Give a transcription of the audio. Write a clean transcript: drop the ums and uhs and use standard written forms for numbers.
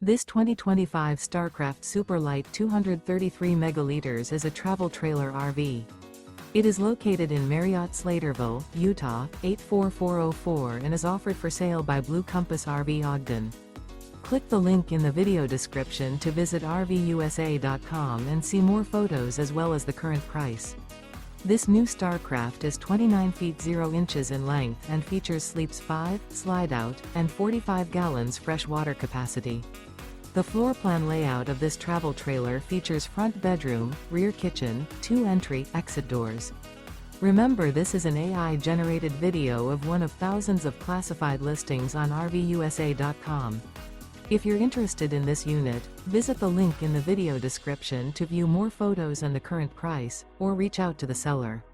This 2025 Starcraft Super Lite 233 megaliters is a travel trailer RV. It is located in Marriott-Slaterville, Utah, 84404 and is offered for sale by Blue Compass RV Ogden. Click the link in the video description to visit RVUSA.com and see more photos as well as the current price. This new Starcraft is 29 feet 0 inches in length and features sleeps 5, Slideout, and 45 gallons fresh water capacity. The floor plan layout of this travel trailer features front bedroom, rear kitchen, 2 entry/exit doors. Remember, this is an AI-generated video of one of thousands of classified listings on RVUSA.com. If you're interested in this unit, visit the link in the video description to view more photos and the current price, or reach out to the seller.